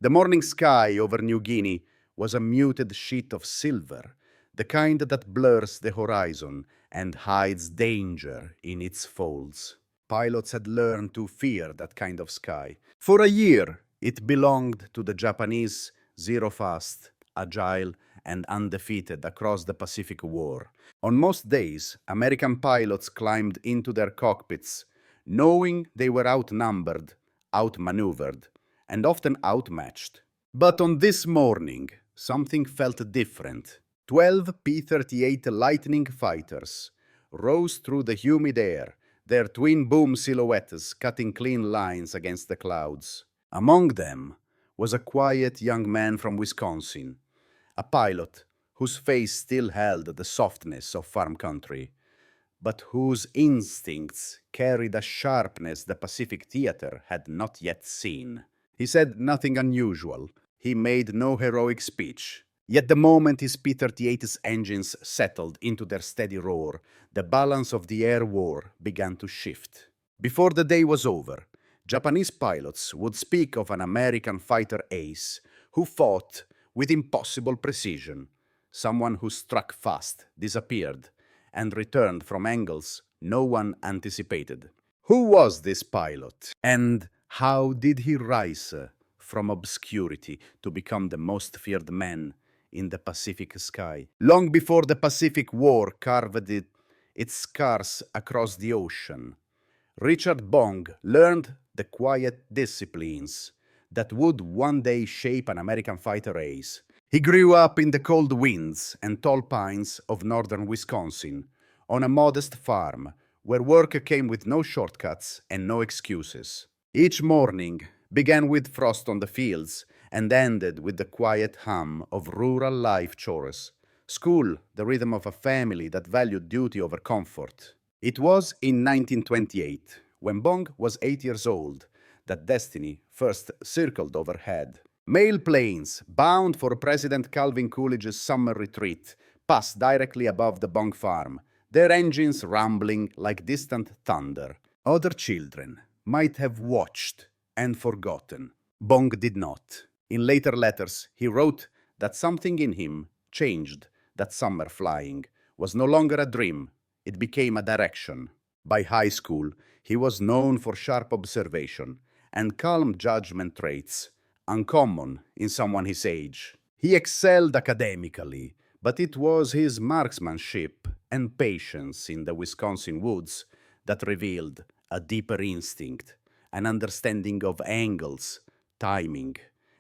The morning sky over New Guinea was a muted sheet of silver, the kind that blurs the horizon and hides danger in its folds. Pilots had learned to fear that kind of sky. For a year, it belonged to the Japanese, zero-fast, agile, and undefeated across the Pacific War. On most days, American pilots climbed into their cockpits, knowing they were outnumbered, outmaneuvered, and often outmatched. But on this morning, something felt different. 12 P-38 Lightning fighters rose through the humid air, their twin-boom silhouettes cutting clean lines against the clouds. Among them was a quiet young man from Wisconsin, a pilot whose face still held the softness of farm country, but whose instincts carried a sharpness the Pacific theater had not yet seen. He said nothing unusual. He made no heroic speech. Yet the moment his P-38's engines settled into their steady roar, the balance of the air war began to shift. Before the day was over, Japanese pilots would speak of an American fighter ace who fought with impossible precision, someone who struck fast, disappeared, and returned from angles no one anticipated. Who was this pilot, and how did he rise from obscurity to become the most feared man in the Pacific sky? Long before the Pacific War carved its scars across the ocean, Richard Bong learned the quiet disciplines that would one day shape an American fighter ace. He grew up in the cold winds and tall pines of northern Wisconsin, on a modest farm where work came with no shortcuts and no excuses. Each morning began with frost on the fields and ended with the quiet hum of rural life chores. School, the rhythm of a family that valued duty over comfort. It was in 1928, when Bong was 8 years old, that destiny first circled overhead. Mail planes, bound for President Calvin Coolidge's summer retreat, passed directly above the Bong farm, their engines rumbling like distant thunder. Other children might have watched and forgotten. Bong did not. In later letters, he wrote that something in him changed that summer. Flying was no longer a dream. It became a direction. By high school, he was known for sharp observation and calm judgment traits, uncommon in someone his age. He excelled academically, but it was his marksmanship and patience in the Wisconsin woods that revealed a deeper instinct, an understanding of angles, timing,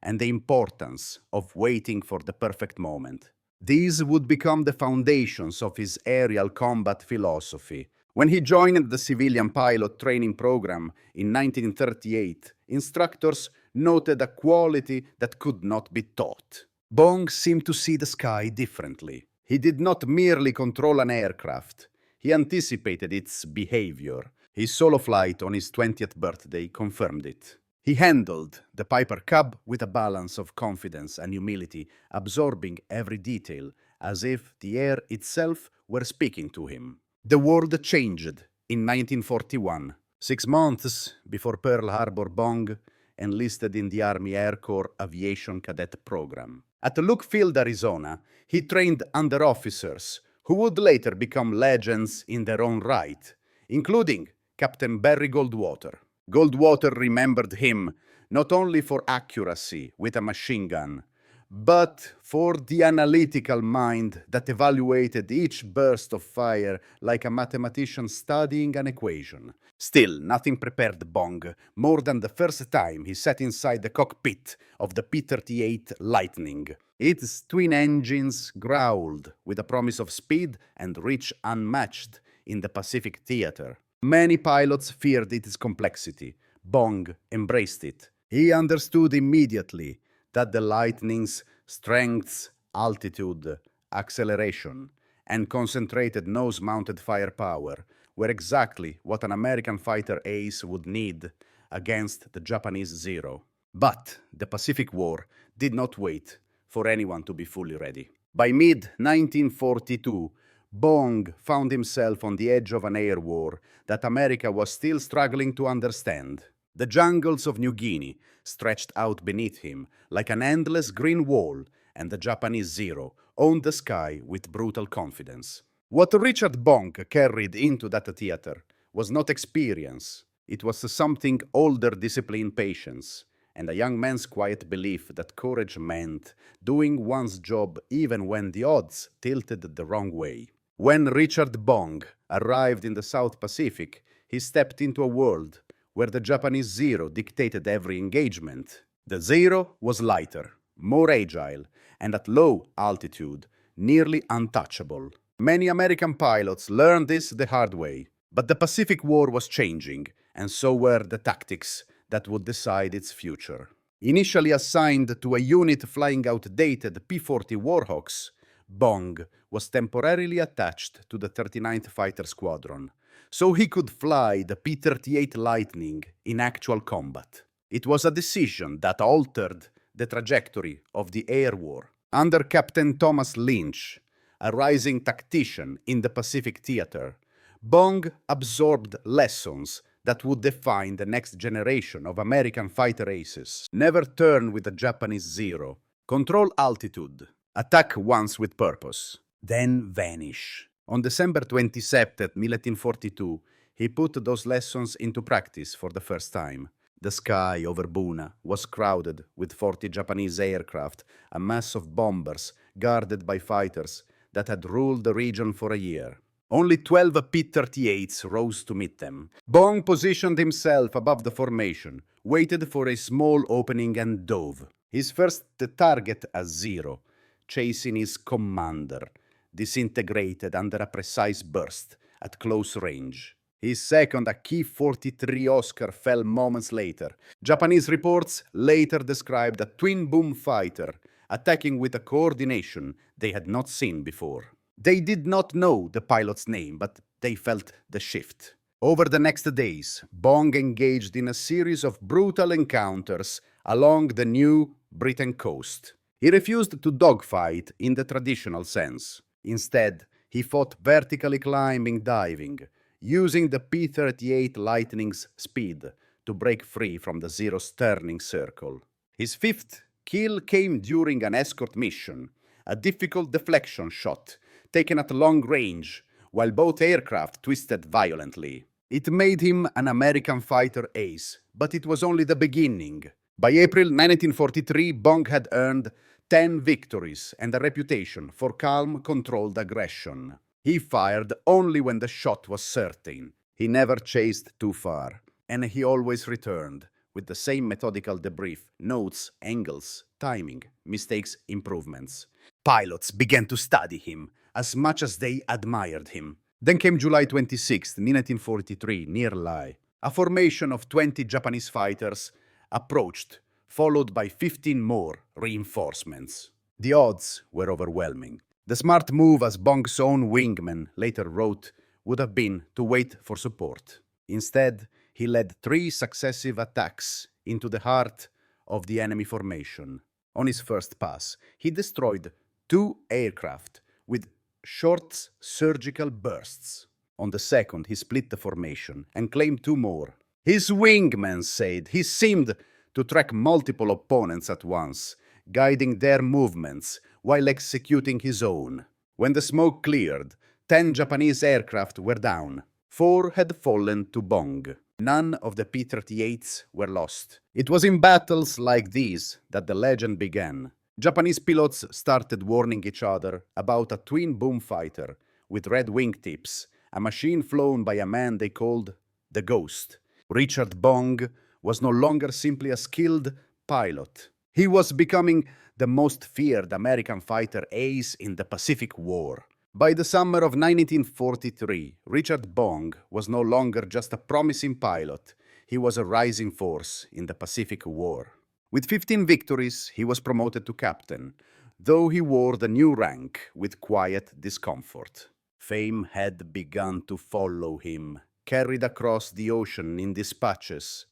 and the importance of waiting for the perfect moment. These would become the foundations of his aerial combat philosophy. When he joined the civilian pilot training program in 1938, instructors noted a quality that could not be taught. Bong seemed to see the sky differently. He did not merely control an aircraft. He anticipated its behavior. His solo flight on his 20th birthday confirmed it. He handled the Piper Cub with a balance of confidence and humility, absorbing every detail as if the air itself were speaking to him. The world changed in 1941. 6 months before Pearl Harbor, Bong enlisted in the Army Air Corps Aviation Cadet Program. At Luke Field, Arizona, he trained under officers who would later become legends in their own right, including Captain Barry Goldwater. Goldwater remembered him not only for accuracy with a machine gun, but for the analytical mind that evaluated each burst of fire like a mathematician studying an equation. Still, nothing prepared Bong more than the first time he sat inside the cockpit of the P-38 Lightning. Its twin engines growled with a promise of speed and reach unmatched in the Pacific theater. Many pilots feared its complexity. Bong embraced it. He understood immediately that the Lightning's strengths, altitude, acceleration, and concentrated nose-mounted firepower were exactly what an American fighter ace would need against the Japanese Zero. But the Pacific War did not wait for anyone to be fully ready. By mid-1942, Bong found himself on the edge of an air war that America was still struggling to understand. The jungles of New Guinea stretched out beneath him like an endless green wall, and the Japanese Zero owned the sky with brutal confidence. What Richard Bong carried into that theater was not experience. It was something older discipline patience, and a young man's quiet belief that courage meant doing one's job even when the odds tilted the wrong way. When Richard Bong arrived in the South Pacific, he stepped into a world where the Japanese Zero dictated every engagement. The Zero was lighter, more agile, and at low altitude, nearly untouchable. Many American pilots learned this the hard way, but the Pacific War was changing, and so were the tactics that would decide its future. Initially assigned to a unit flying outdated P-40 Warhawks, Bong was temporarily attached to the 39th Fighter Squadron, so he could fly the P-38 Lightning in actual combat. It was a decision that altered the trajectory of the air war. Under Captain Thomas Lynch, a rising tactician in the Pacific theater, Bong absorbed lessons that would define the next generation of American fighter aces. Never turn with a Japanese Zero. Control altitude. Attack once with purpose. Then vanish. On December 27, 1942, he put those lessons into practice for the first time. The sky over Buna was crowded with 40 Japanese aircraft, a mass of bombers guarded by fighters that had ruled the region for a year. Only 12 P-38s rose to meet them. Bong positioned himself above the formation, waited for a small opening and dove. His first target as Zero, chasing his commander, disintegrated under a precise burst at close range. His second, a Ki-43 Oscar, fell moments later. Japanese reports later described a twin-boom fighter attacking with a coordination they had not seen before. They did not know the pilot's name, but they felt the shift. Over the next days, Bong engaged in a series of brutal encounters along the New Britain coast. He refused to dogfight in the traditional sense. Instead, he fought vertically climbing diving, using the P-38 Lightning's speed to break free from the Zero's turning circle. His fifth kill came during an escort mission, a difficult deflection shot taken at long range while both aircraft twisted violently. It made him an American fighter ace, but it was only the beginning. By April 1943, Bong had earned 10 victories and a reputation for calm, controlled aggression. He fired only when the shot was certain. He never chased too far, and he always returned with the same methodical debrief, notes, angles, timing, mistakes, improvements. Pilots began to study him as much as they admired him. Then came July 26, 1943, near Lai. A formation of 20 Japanese fighters approached, followed by 15 more reinforcements. The odds were overwhelming. The smart move, as Bong's own wingman later wrote, would have been to wait for support. Instead, he led 3 successive attacks into the heart of the enemy formation. On his first pass, he destroyed 2 aircraft with short surgical bursts. On the second, he split the formation and claimed 2 more. His wingman said he seemed to track multiple opponents at once, guiding their movements while executing his own. When the smoke cleared, 10 Japanese aircraft were down. 4 had fallen to Bong. None of the P-38s were lost. It was in battles like these that the legend began. Japanese pilots started warning each other about a twin-boom fighter with red wingtips, a machine flown by a man they called the Ghost. Richard Bong was no longer simply a skilled pilot. He was becoming the most feared American fighter ace in the Pacific War. By the summer of 1943, Richard Bong was no longer just a promising pilot. He was a rising force in the Pacific War. With 15 victories, he was promoted to captain, though he wore the new rank with quiet discomfort. Fame had begun to follow him, carried across the ocean in dispatches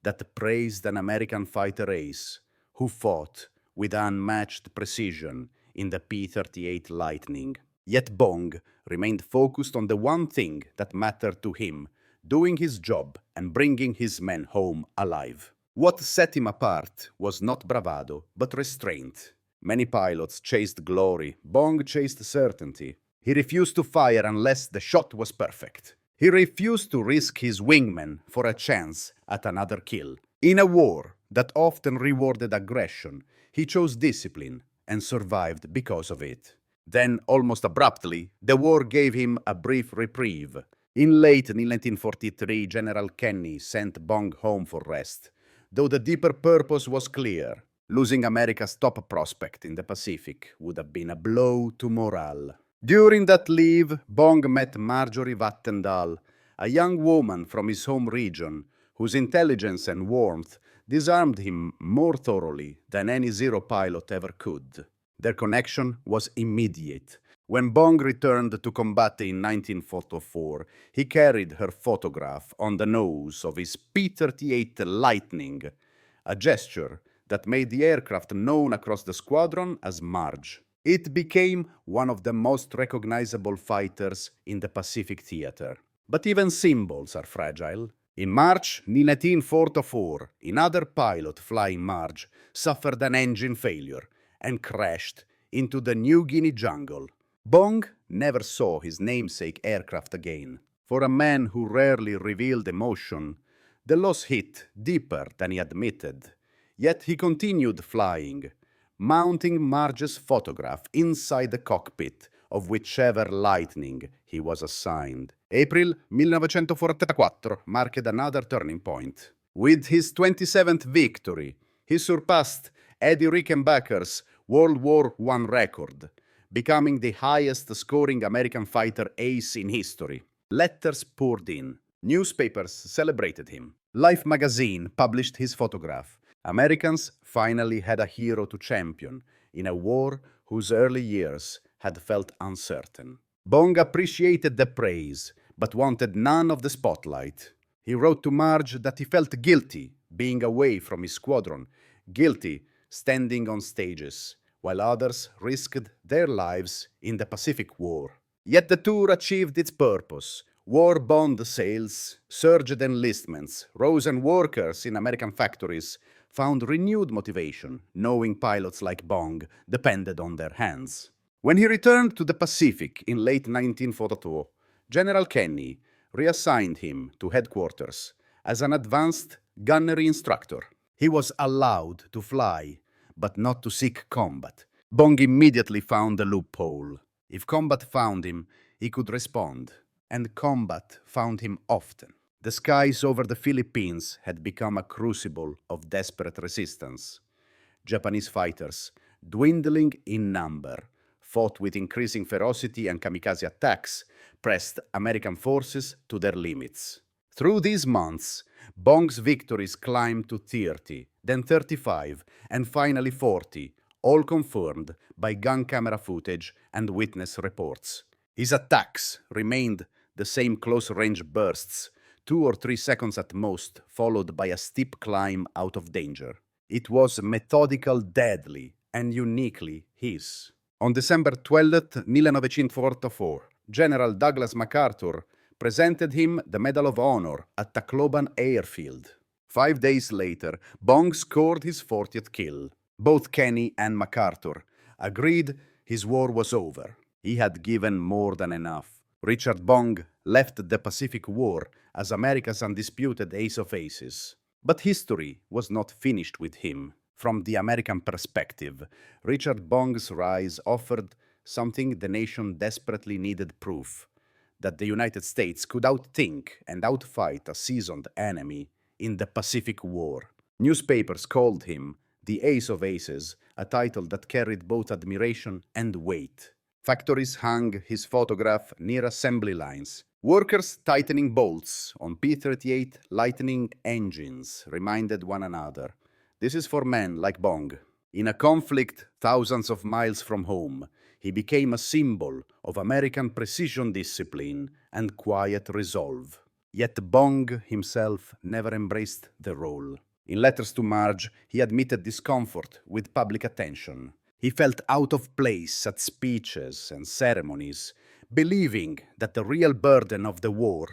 that praised an American fighter ace who fought with unmatched precision in the P-38 Lightning. Yet Bong remained focused on the one thing that mattered to him, doing his job and bringing his men home alive. What set him apart was not bravado, but restraint. Many pilots chased glory. Bong chased certainty. He refused to fire unless the shot was perfect. He refused to risk his wingmen for a chance at another kill. In a war that often rewarded aggression, he chose discipline and survived because of it. Then, almost abruptly, the war gave him a brief reprieve. In late 1943, General Kenny sent Bong home for rest, though the deeper purpose was clear. Losing America's top prospect in the Pacific would have been a blow to morale. During that leave, Bong met Marjorie Vattendal, a young woman from his home region, whose intelligence and warmth disarmed him more thoroughly than any Zero pilot ever could. Their connection was immediate. When Bong returned to combat in 1944, he carried her photograph on the nose of his P-38 Lightning, a gesture that made the aircraft known across the squadron as Marge. It became one of the most recognizable fighters in the Pacific theater. But even symbols are fragile. In March 1944, another pilot flying Marge suffered an engine failure and crashed into the New Guinea jungle. Bong never saw his namesake aircraft again. For a man who rarely revealed emotion, the loss hit deeper than he admitted. Yet he continued flying, mounting Marge's photograph inside the cockpit of whichever Lightning he was assigned. April 1944 marked another turning point. With his 27th victory, he surpassed Eddie Rickenbacker's World War I record, becoming the highest-scoring American fighter ace in history. Letters poured in. Newspapers celebrated him. Life magazine published his photograph. Americans finally had a hero to champion in a war whose early years had felt uncertain. Bong appreciated the praise, but wanted none of the spotlight. He wrote to Marge that he felt guilty being away from his squadron, guilty standing on stages, while others risked their lives in the Pacific War. Yet the tour achieved its purpose. War bond sales, surged enlistments, rose and workers in American factories found renewed motivation, knowing pilots like Bong depended on their hands. When he returned to the Pacific in late 1942, General Kenny reassigned him to headquarters as an advanced gunnery instructor. He was allowed to fly, but not to seek combat. Bong immediately found the loophole. If combat found him, he could respond, and combat found him often. The skies over the Philippines had become a crucible of desperate resistance. Japanese fighters, dwindling in number, fought with increasing ferocity and kamikaze attacks, pressed American forces to their limits. Through these months, Bong's victories climbed to 30, then 35, and finally 40, all confirmed by gun camera footage and witness reports. His attacks remained the same close-range bursts, 2 or 3 seconds at most, followed by a steep climb out of danger. It was methodical, deadly, and uniquely his. On December 12, 1944, General Douglas MacArthur presented him the Medal of Honor at Tacloban Airfield. 5 days later, Bong scored his 40th kill. Both Kenny and MacArthur agreed his war was over. He had given more than enough. Richard Bong left the Pacific War as America's undisputed ace of aces. But history was not finished with him. From the American perspective, Richard Bong's rise offered something the nation desperately needed: proof that the United States could outthink and outfight a seasoned enemy in the Pacific War. Newspapers called him the Ace of Aces, a title that carried both admiration and weight. Factories hung his photograph near assembly lines. Workers tightening bolts on P-38 Lightning engines reminded one another, this is for men like Bong. In a conflict thousands of miles from home, he became a symbol of American precision discipline and quiet resolve. Yet Bong himself never embraced the role. In letters to Marge, he admitted discomfort with public attention. He felt out of place at speeches and ceremonies, believing that the real burden of the war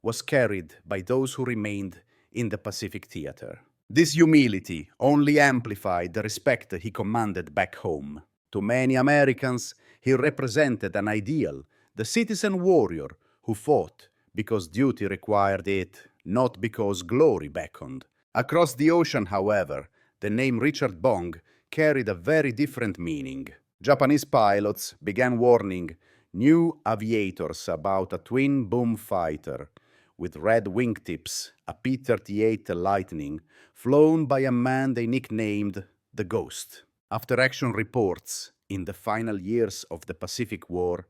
was carried by those who remained in the Pacific theater. This humility only amplified the respect he commanded back home. To many Americans, he represented an ideal, the citizen warrior who fought because duty required it, not because glory beckoned. Across the ocean, however, the name Richard Bong carried a very different meaning. Japanese pilots began warning new aviators about a twin-boom fighter with red wingtips, a P-38 Lightning, flown by a man they nicknamed the Ghost. After-action reports in the final years of the Pacific War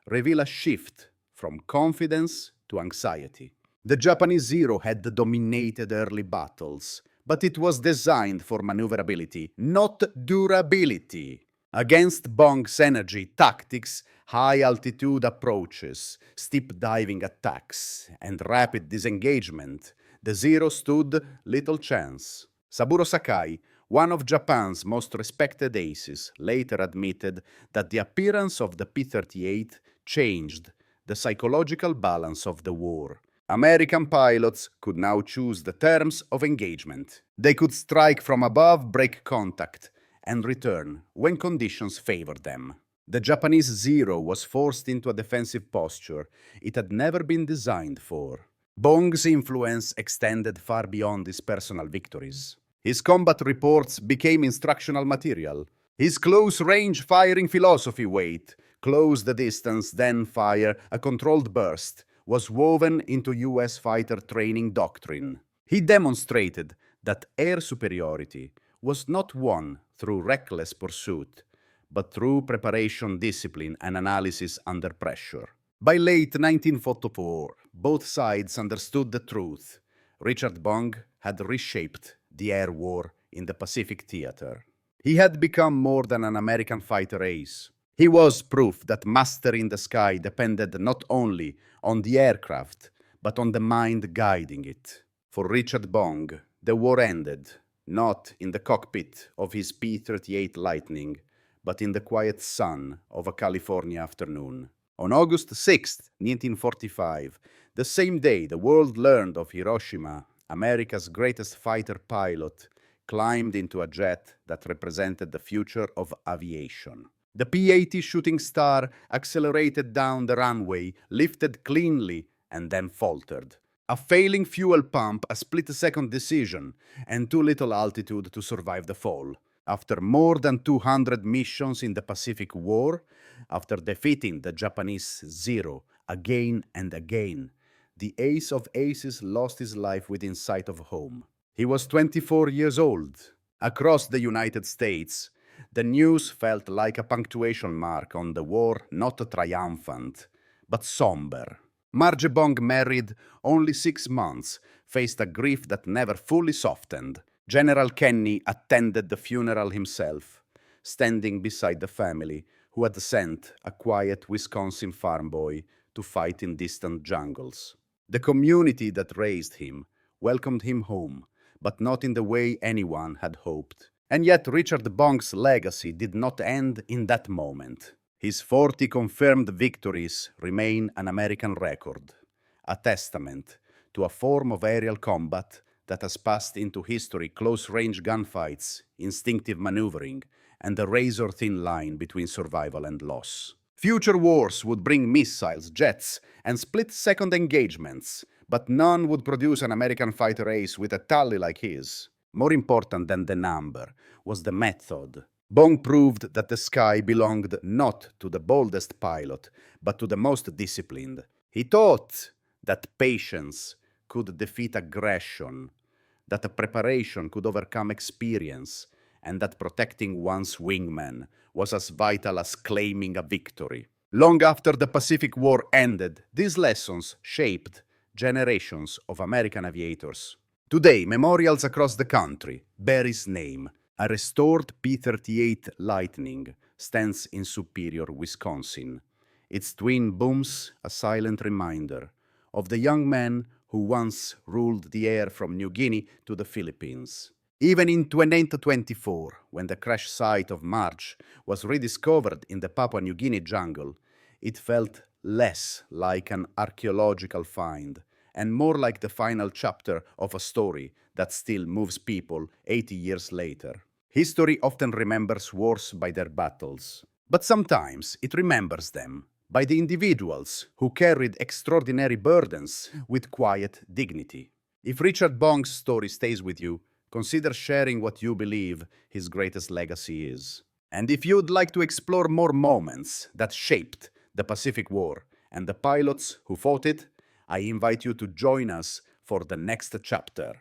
reveal a shift from confidence to anxiety. The Japanese Zero had dominated early battles, but it was designed for maneuverability, not durability. Against Bong's energy tactics, high-altitude approaches, steep diving attacks, and rapid disengagement, the Zero stood little chance. Saburo Sakai, one of Japan's most respected aces, later admitted that the appearance of the P-38 changed the psychological balance of the war. American pilots could now choose the terms of engagement. They could strike from above, break contact, and return when conditions favored them. The Japanese Zero was forced into a defensive posture it had never been designed for. Bong's influence extended far beyond his personal victories. His combat reports became instructional material. His close-range firing philosophy, wait, close the distance, then fire, a controlled burst, was woven into US fighter training doctrine. He demonstrated that air superiority was not won through reckless pursuit, but through preparation, discipline, and analysis under pressure. By late 1944, both sides understood the truth. Richard Bong had reshaped the air war in the Pacific theater. He had become more than an American fighter ace. He was proof that mastery in the sky depended not only on the aircraft, but on the mind guiding it. For Richard Bong, the war ended not in the cockpit of his P-38 Lightning, but in the quiet sun of a California afternoon. On August 6, 1945, the same day the world learned of Hiroshima, America's greatest fighter pilot climbed into a jet that represented the future of aviation. The P-80 Shooting Star accelerated down the runway, lifted cleanly, and then faltered. A failing fuel pump, a split-second decision, and too little altitude to survive the fall. After more than 200 missions in the Pacific War, after defeating the Japanese Zero again and again, the ace of aces lost his life within sight of home. He was 24 years old. Across the United States, the news felt like a punctuation mark on the war, not triumphant, but somber. Marge Bong, married only 6 months, faced a grief that never fully softened. General Kenny attended the funeral himself, standing beside the family who had sent a quiet Wisconsin farm boy to fight in distant jungles. The community that raised him welcomed him home, but not in the way anyone had hoped. And yet Richard Bong's legacy did not end in that moment. His 40 confirmed victories remain an American record, a testament to a form of aerial combat that has passed into history: close-range gunfights, instinctive maneuvering, and the razor-thin line between survival and loss. Future wars would bring missiles, jets, and split-second engagements, but none would produce an American fighter ace with a tally like his. More important than the number was the method. Bong proved that the sky belonged not to the boldest pilot, but to the most disciplined. He taught that patience could defeat aggression, that preparation could overcome experience, and that protecting one's wingmen was as vital as claiming a victory. Long after the Pacific War ended, these lessons shaped generations of American aviators. Today, memorials across the country bear his name. A restored P-38 Lightning stands in Superior, Wisconsin. Its twin booms a silent reminder of the young man who once ruled the air from New Guinea to the Philippines. Even in 2024, when the crash site of March was rediscovered in the Papua New Guinea jungle, it felt less like an archaeological find and more like the final chapter of a story that still moves people 80 years later. History often remembers wars by their battles, but sometimes it remembers them by the individuals who carried extraordinary burdens with quiet dignity. If Richard Bong's story stays with you, consider sharing what you believe his greatest legacy is. And if you'd like to explore more moments that shaped the Pacific War and the pilots who fought it, I invite you to join us for the next chapter.